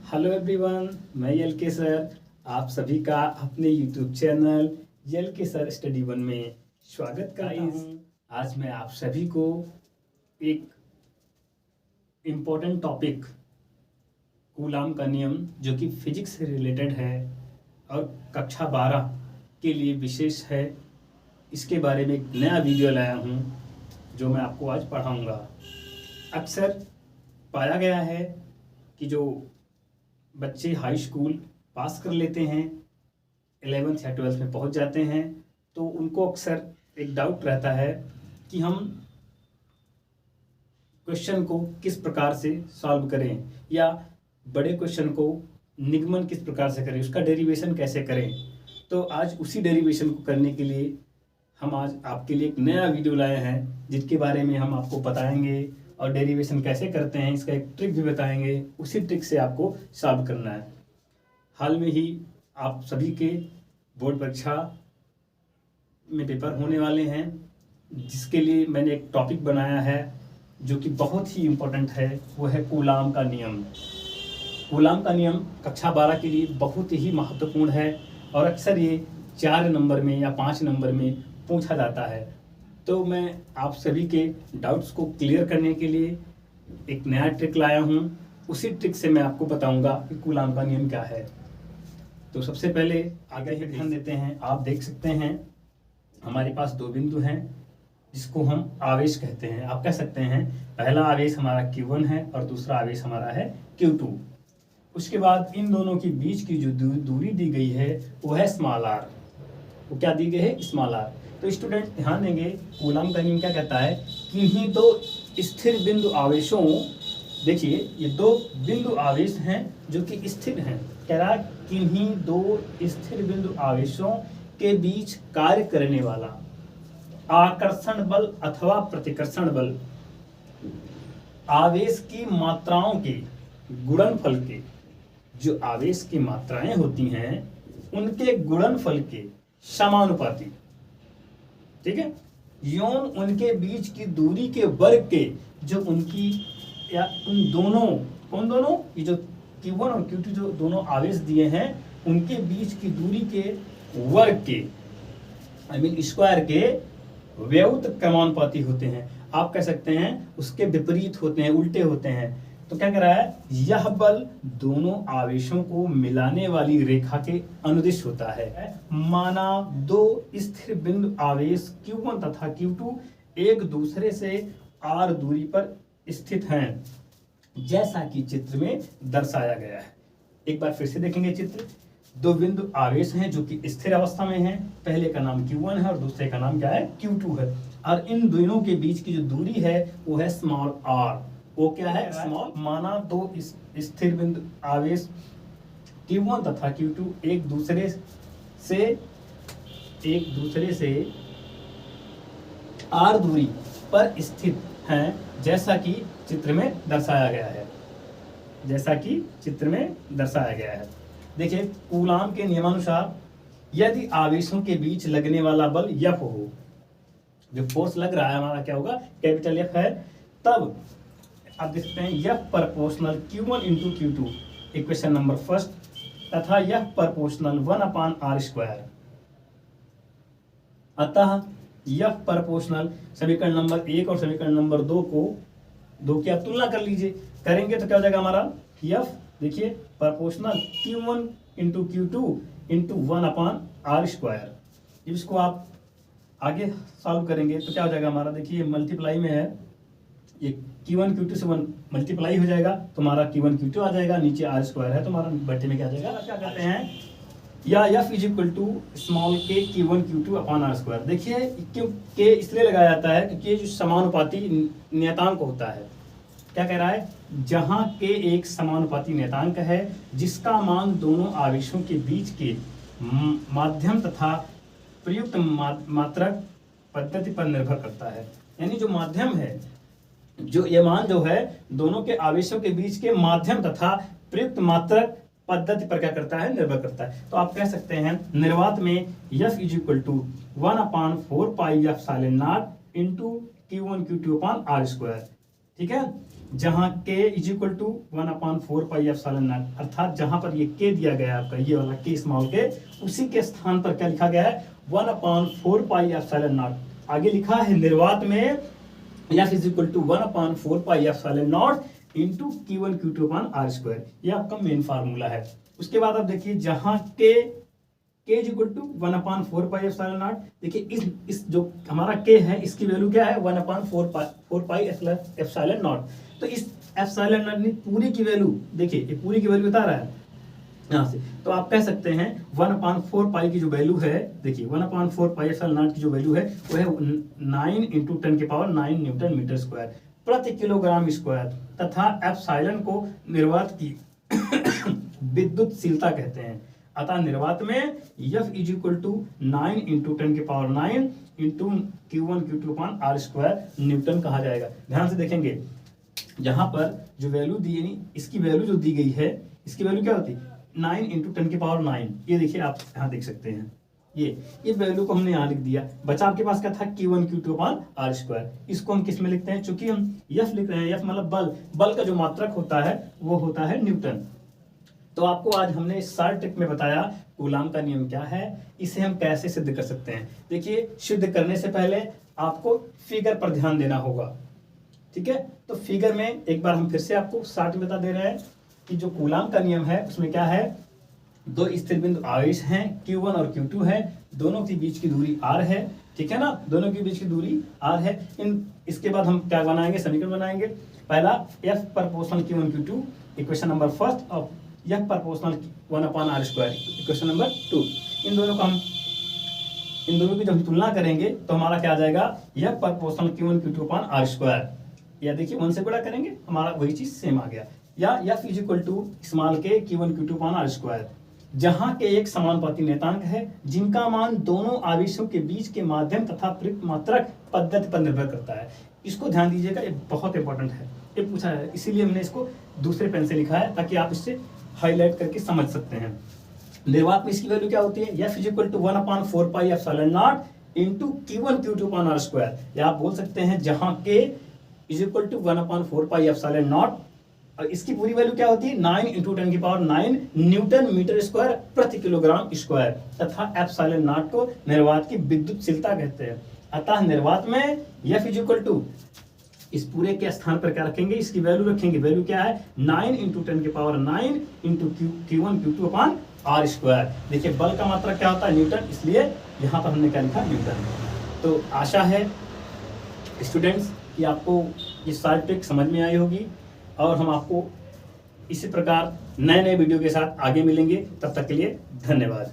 Hello everyone, मैं यल के sir आप सभी का अपने यूट्यूब चैनल यल के सर स्टडी वन में स्वागत करता हूँ। आज मैं आप सभी को एक इम्पोर्टेंट टॉपिक कूलाम का नियम जो कि फिजिक्स से रिलेटेड है और कक्षा 12 के लिए विशेष है, इसके बारे में एक नया वीडियो लाया हूँ जो मैं आपको आज पढ़ाऊँगा। अक्सर पाया गया है कि जो बच्चे हाई स्कूल पास कर लेते हैं, 11th या 12th में पहुंच जाते हैं, तो उनको अक्सर एक डाउट रहता है कि हम क्वेश्चन को किस प्रकार से सॉल्व करें या बड़े क्वेश्चन को निगमन किस प्रकार से करें, उसका डेरिवेशन कैसे करें। तो आज उसी डेरिवेशन को करने के लिए हम आज आपके लिए एक नया वीडियो लाए हैं जिसके बारे में हम आपको बताएंगे और डेरिवेशन कैसे करते हैं इसका एक ट्रिक भी बताएंगे। उसी ट्रिक से आपको सॉल्व करना है। हाल में ही आप सभी के बोर्ड परीक्षा में पेपर होने वाले हैं, जिसके लिए मैंने एक टॉपिक बनाया है जो कि बहुत ही इम्पोर्टेंट है, वो है कूलाम का नियम। कूलाम का नियम कक्षा 12 के लिए बहुत ही महत्वपूर्ण है और अक्सर ये 4 नंबर में या 5 नंबर में पूछा जाता है। तो मैं आप सभी के डाउट्स को क्लियर करने के लिए एक नया ट्रिक लाया हूँ। उसी ट्रिक से मैं आपको बताऊंगा कि कूलाम का नियम क्या है। तो सबसे पहले आगे ही ध्यान देते हैं। आप देख सकते हैं हमारे पास दो बिंदु हैं जिसको हम आवेश कहते हैं। आप कह सकते हैं पहला आवेश हमारा Q1 है और दूसरा आवेश हमारा है Q2। उसके बाद इन दोनों के बीच की जो दूरी दी गई है वो है स्मॉल r। वो क्या दी गई है? Small r। तो स्टूडेंट ध्यान देंगे, कूलाम का नियम क्या कहता है कि इन्हीं दो स्थिर बिंदु आवेशों, देखिए ये दो बिंदु आवेश हैं जो कि स्थिर हैं। कह रहा है कि इन्हीं दो स्थिर बिंदु आवेशों के बीच कार्य करने वाला आकर्षण बल अथवा प्रतिकर्षण बल आवेश की मात्राओं के गुणनफल के, जो आवेश की मात्राएं होती हैं उनके गुणनफल के समानुपाती, ठीक है, यौन उनके बीच की दूरी के वर्ग के, जो उनकी या उन दोनों, कौन दोनों, ये जो Q1 और Q2 जो दोनों आवेश दिए हैं उनके बीच की दूरी के वर्ग के, आई मीन स्क्वायर के व्युत क्रमानुपाती होते हैं। आप कह सकते हैं उसके विपरीत होते हैं, उल्टे होते हैं। तो क्या कह रहा है, यह बल दोनों आवेशों को मिलाने वाली रेखा के अनुदिश होता है। माना दो स्थिर बिंदु आवेश Q1 तथा Q2 एक दूसरे से r दूरी पर स्थित हैं, जैसा कि चित्र में दर्शाया गया है। एक बार फिर से देखेंगे चित्र। दो बिंदु आवेश हैं जो कि स्थिर अवस्था में हैं। पहले का नाम Q1 है और दूसरे का नाम क्या है? Q2 है। और इन दोनों के बीच की जो दूरी है वो है स्मॉल r। वो क्या है? स्मॉल। माना दो स्थिर बिंदु आवेश Q1 तथा Q2 एक दूसरे से r दूरी पर स्थित हैं, जैसा कि चित्र में दर्शाया गया है। जैसा कि चित्र में दर्शाया गया है। देखिए, कूलाम के नियमानुसार यदि आवेशों के बीच लगने वाला बल F हो, जो फोर्स लग रहा है हमारा क्या होगा? कैपिटल F है, तब आप देख सकते हैं F proportional Q1 into Q2 equation number first, तथा F प्रोपोर्शनल 1/r²। अतः F प्रोपोर्शनल समीकरण नंबर 1 और समीकरण नंबर 2 की आप तुलना कर लीजिए। करेंगे तो क्या हो जाएगा हमारा F, देखिए proportional Q1 into Q2 into 1/r²। इसको आप आगे सॉल्व करेंगे तो क्या हो जाएगा हमारा, देखिए मल्टीप्लाई में है, ये Q1 Q2 से 1 मल्टीप्लाई हो जाएगा तो हमारा Q1 Q2 आ जाएगा, नीचे r² है तो हमारा बटे में क्या आ जाएगा। क्या कहते हैं, या F is equal to small k Q1 Q2/r²। देखिए क्यों k इसलिए लगाया जाता है क्योंकि ये जो समानुपाती नियतांक होता है, क्या कह रहा है, जहां k एक समानुपाती नियतांक है जिसका मान दोनों आवेशों के बीच के माध्यम तथा प्रयुक्त मात्रक पद्धति पर निर्भर करता है। यानी जो माध्यम है, जो ये मान जो है दोनों के आवेशों के बीच के माध्यम तथा प्रयुक्त मात्रक पद्धति पर क्या करता है? निर्भर करता है। तो आप कह सकते हैं निर्वात में F is equal to 1/4 pi F epsilon nought into Q1 Q2/r²। ठीक है, जहां k इज इक्वल टू 1/4πε0, अर्थात जहां पर ये k दिया गया है आपका, ये वाला k स्मॉल k, उसी के स्थान पर क्या लिखा गया है 1/4πε0। आगे लिखा है निर्वात में f is equal to 1/4πε0 into Q1 Q2/r²। ये आपका मेन फार्मूला है। उसके बाद आप देखिए जहां k इज इक्वल टू 1/4πε0, देखिए इस जो हमारा k है इसकी वैल्यू क्या है 1/4πε0। तो इस एप्सिलॉन ने पूरी की वैल्यू, देखिए ये पूरी की वैल्यू बता रहा है यहाँ से, तो आप कह सकते हैं 1/4π की जो वैल्यू है, देखिए 1/4πε0 की जो वैल्यू है वो है 9 × 10⁹ न्यूटन मीटर स्क्वायर प्रति किलोग्राम स्क्वायर, तथा एप्सिलॉन को निर्वात की विद्युतशीलता कहते हैं। अतः निर्वात में F is equal to 9 × 10⁹ into Q1 Q2/r² newton कहा जाएगा। ध्यान से देखेंगे जहां पर जो वैल्यू दी है, इसकी वैल्यू जो दी गई है, इसकी वैल्यू क्या होती है 9 × 10⁹। ये देखिए आप यहाँ देख सकते हैं, ये वैल्यू को हमने यहाँ लिख दिया। बचा आपके पास क्या था Q1 Q2/r²। इसको हम किस में लिखते हैं, चूंकि हम F लिख रहे हैं, F मतलब बल का जो मात्रक होता है वो होता है न्यूटन। तो आपको आज हमने इस शॉर्ट ट्रिक में बताया कूलाम का नियम क्या है, इसे हम कैसे सिद्ध कर सकते हैं। देखिए सिद्ध करने से पहले आपको फिगर पर ध्यान देना होगा, ठीक है। तो फिगर में एक बार हम फिर से आपको शॉर्ट बता दे रहे हैं कि जो कूलाम का नियम है उसमें क्या है, दो स्थिर बिंदु आवेश हैं Q1 और Q2 है, दोनों के बीच की दूरी r है, ठीक है ना, दोनों के बीच की दूरी r है। इसके बाद हम क्या बनाएंगे, समीकरण बनाएंगे। पहला F proportional Q1 Q2 equation number first, और F proportional 1/r², equation number 2। इन दोनों की जब हम तुलना करेंगे तो हमारा क्या आ जाएगा, F प्रोपोर्शनल Q1 Q2/r², या देखिए 1 से गुणा करेंगे हमारा वही चीज सेम आ गया। या F is equal to small k Q1 Q2/r², जहां के एक समानुपाती नियतांक है जिनका मान दोनों आवेशों के बीच के माध्यम तथा प्रयुक्त मात्रक पद्धति पर निर्भर करता है। इसको ध्यान दीजिएगा, ये बहुत इंपॉर्टेंट है, ये पूछा है, इसीलिए हमने इसको दूसरे पेन से लिखा है ताकि आप इससे हाईलाइट करके समझ सकते हैं। निर्वात में इसकी वैल्यू क्या होती है, F is equal to 1/4πε0 into Q1 Q2/r², या आप बोल सकते हैं जहां k इज इक्वल टू 1/4πε0, और इसकी पूरी वैल्यू क्या होती है 9 × 10⁹ न्यूटन मीटर स्क्वायर प्रति किलोग्राम स्क्वायर, तथा एप्सिलॉन को निर्वात की विद्युतशीलता कहते हैं। अतः निर्वात में F इज इक्वल टू इस पूरे के स्थान पर क्या रखेंगे, इसकी वैल्यू रखेंगे। वैल्यू क्या है 9 × 10⁹ इंटू Q1 Q2/r²। देखिए बल का मात्रा क्या होता है न्यूटन, इसलिए यहाँ पर हमने क्या लिखा न्यूटन। तो आशा है स्टूडेंट्स कि आपको ये शॉर्ट ट्रिक समझ में आई होगी, और हम आपको इसी प्रकार नए वीडियो के साथ आगे मिलेंगे। तब तक के लिए धन्यवाद।